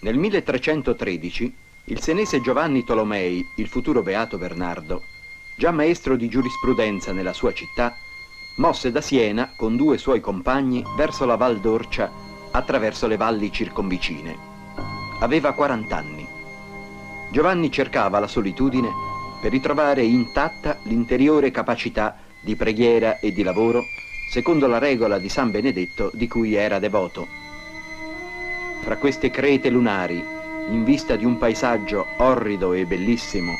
Nel 1313 il senese Giovanni Tolomei, il futuro beato Bernardo, già maestro di giurisprudenza nella sua città, mosse da Siena con 2 suoi compagni verso la Val d'Orcia attraverso le valli circonvicine. Aveva 40 anni. Giovanni cercava la solitudine per ritrovare intatta l'interiore capacità di preghiera e di lavoro secondo la regola di San Benedetto di cui era devoto. Fra queste crete lunari, in vista di un paesaggio orrido e bellissimo,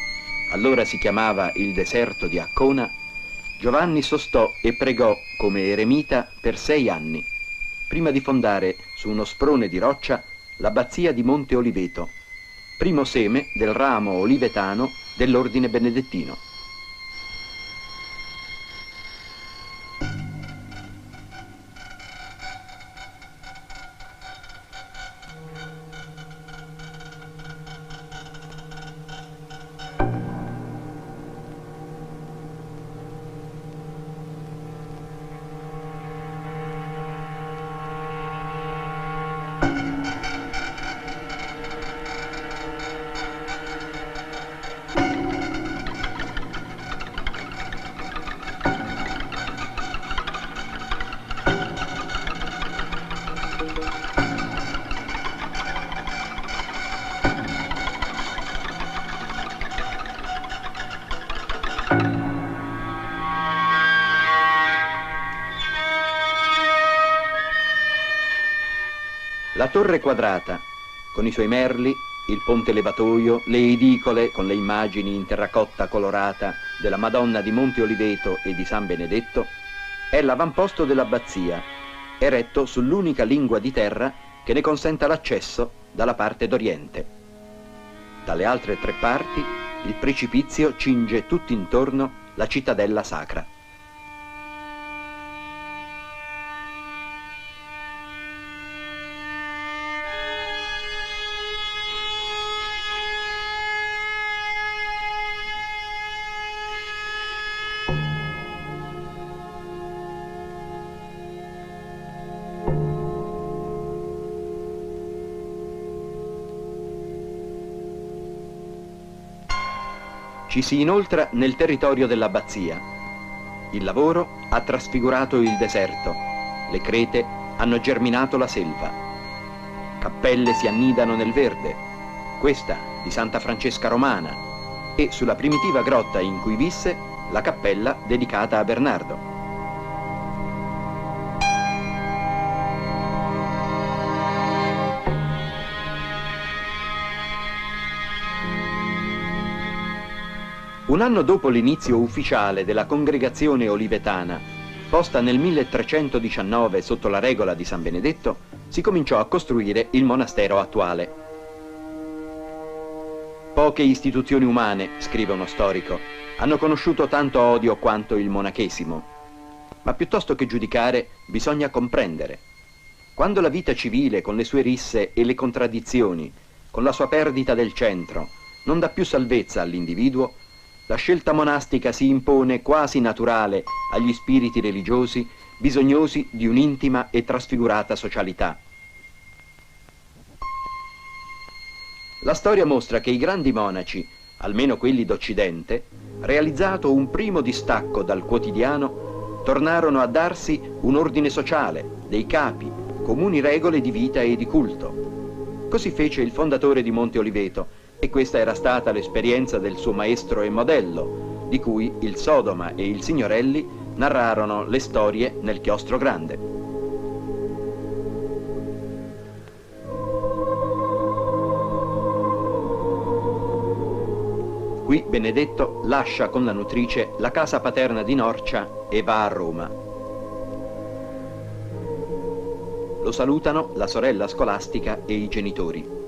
allora si chiamava il deserto di Accona, Giovanni sostò e pregò come eremita per 6 anni, prima di fondare su uno sprone di roccia l'abbazia di Monte Oliveto, primo seme del ramo olivetano dell'ordine benedettino. La torre quadrata, con i suoi merli, il ponte levatoio, le edicole con le immagini in terracotta colorata della Madonna di Monte Oliveto e di San Benedetto, è l'avamposto dell'abbazia, eretto sull'unica lingua di terra che ne consenta l'accesso dalla parte d'oriente. Dalle altre 3 parti, il precipizio cinge tutt'intorno la cittadella sacra. Ci si inoltra nel territorio dell'abbazia. Il lavoro ha trasfigurato il deserto, le crete hanno germinato la selva. Cappelle si annidano nel verde, questa di Santa Francesca Romana, e sulla primitiva grotta in cui visse la cappella dedicata a Bernardo. Un anno dopo l'inizio ufficiale della congregazione olivetana, posta nel 1319 sotto la regola di San Benedetto, si cominciò a costruire il monastero attuale. Poche istituzioni umane, scrive uno storico, hanno conosciuto tanto odio quanto il monachesimo. Ma piuttosto che giudicare, bisogna comprendere. Quando la vita civile, con le sue risse e le contraddizioni, con la sua perdita del centro, non dà più salvezza all'individuo, la scelta monastica si impone quasi naturale agli spiriti religiosi bisognosi di un'intima e trasfigurata socialità. La storia mostra che i grandi monaci, almeno quelli d'Occidente, realizzato un primo distacco dal quotidiano, tornarono a darsi un ordine sociale, dei capi, comuni regole di vita e di culto. Così fece il fondatore di Monte Oliveto, e questa era stata l'esperienza del suo maestro e modello, di cui il Sodoma e il Signorelli narrarono le storie nel Chiostro Grande. Qui Benedetto lascia con la nutrice la casa paterna di Norcia e va a Roma. Lo salutano la sorella scolastica e i genitori.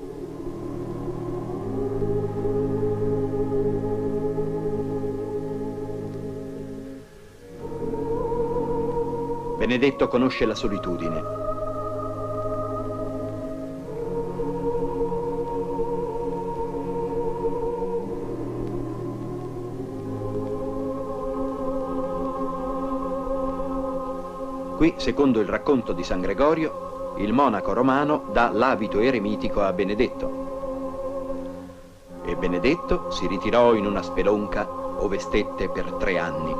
Benedetto conosce la solitudine. Qui, secondo il racconto di San Gregorio, il monaco romano dà l'abito eremitico a Benedetto. E Benedetto si ritirò in una spelonca ove stette per 3 anni.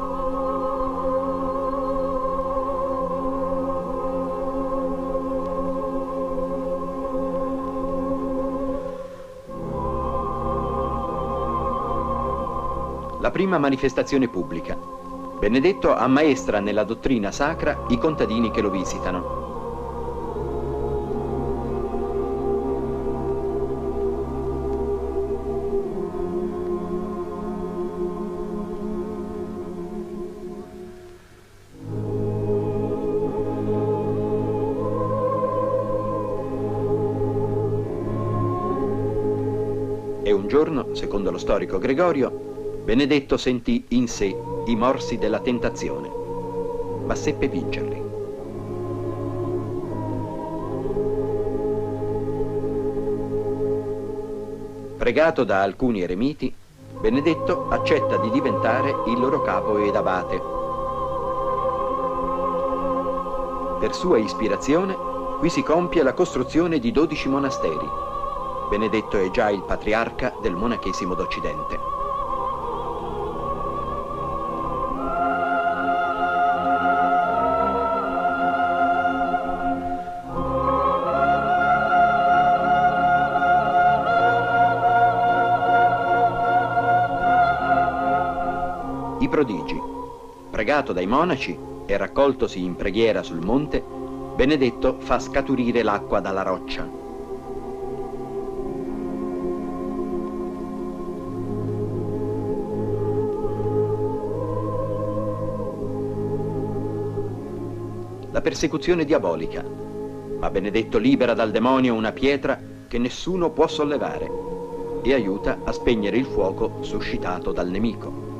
La prima manifestazione pubblica. Benedetto ammaestra nella dottrina sacra i contadini che lo visitano. E un giorno, secondo lo storico Gregorio, Benedetto sentì in sé i morsi della tentazione, ma seppe vincerli. Pregato da alcuni eremiti, Benedetto accetta di diventare il loro capo ed abate. Per sua ispirazione, qui si compie la costruzione di 12 monasteri. Benedetto è già il patriarca del monachesimo d'Occidente. I prodigi. Pregato dai monaci e raccoltosi in preghiera sul monte, Benedetto fa scaturire l'acqua dalla roccia. La persecuzione diabolica, ma Benedetto libera dal demonio una pietra che nessuno può sollevare e aiuta a spegnere il fuoco suscitato dal nemico.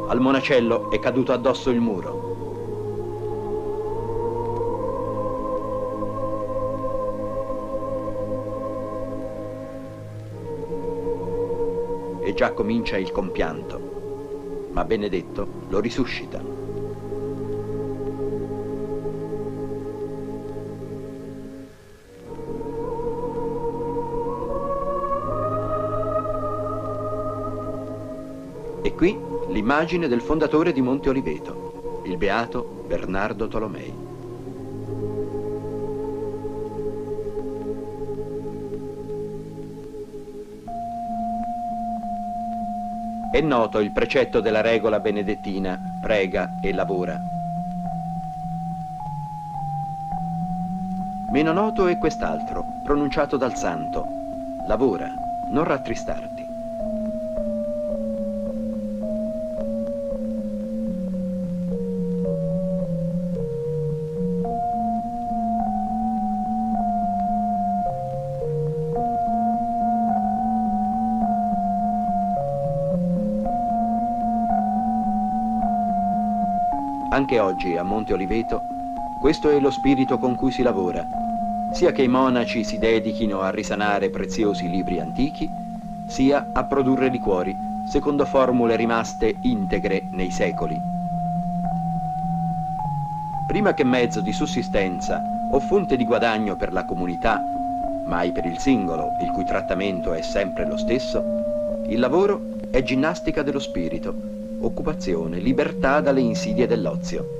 Al monacello è caduto addosso il muro. E già comincia il compianto, ma Benedetto lo risuscita. E qui l'immagine del fondatore di Monte Oliveto, il beato Bernardo Tolomei. È noto il precetto della regola benedettina, prega e lavora. Meno noto è quest'altro, pronunciato dal santo: lavora, non rattristarti. Anche oggi a Monte Oliveto questo è lo spirito con cui si lavora, sia che i monaci si dedichino a risanare preziosi libri antichi, sia a produrre liquori secondo formule rimaste integre nei secoli. Prima che mezzo di sussistenza o fonte di guadagno per la comunità, mai per il singolo, il cui trattamento è sempre lo stesso, il lavoro è ginnastica dello spirito, occupazione, libertà dalle insidie dell'ozio.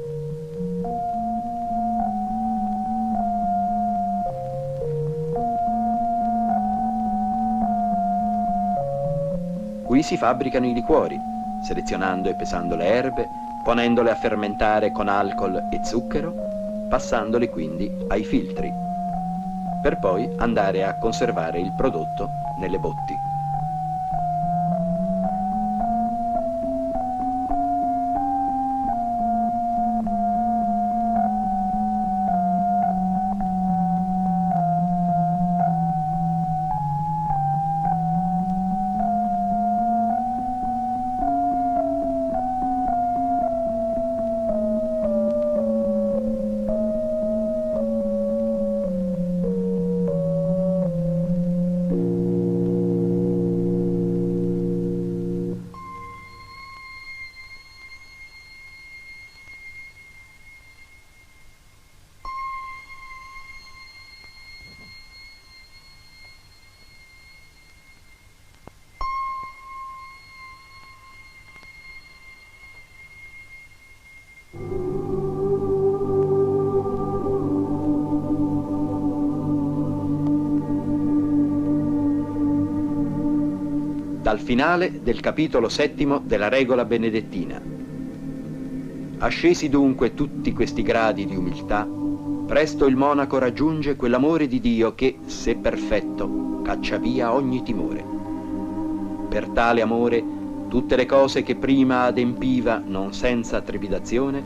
Qui si fabbricano i liquori, selezionando e pesando le erbe, ponendole a fermentare con alcol e zucchero, passandole quindi ai filtri, per poi andare a conservare il prodotto nelle botti. Dal finale del capitolo 7 della regola benedettina. Ascesi dunque tutti questi gradi di umiltà, presto il monaco raggiunge quell'amore di Dio che, se perfetto, caccia via ogni timore. Per tale amore, tutte le cose che prima adempiva non senza trepidazione,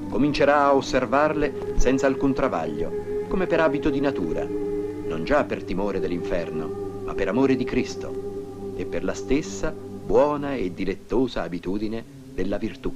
comincerà a osservarle senza alcun travaglio, come per abito di natura, non già per timore dell'inferno, ma per amore di Cristo e per la stessa buona e dilettosa abitudine della virtù.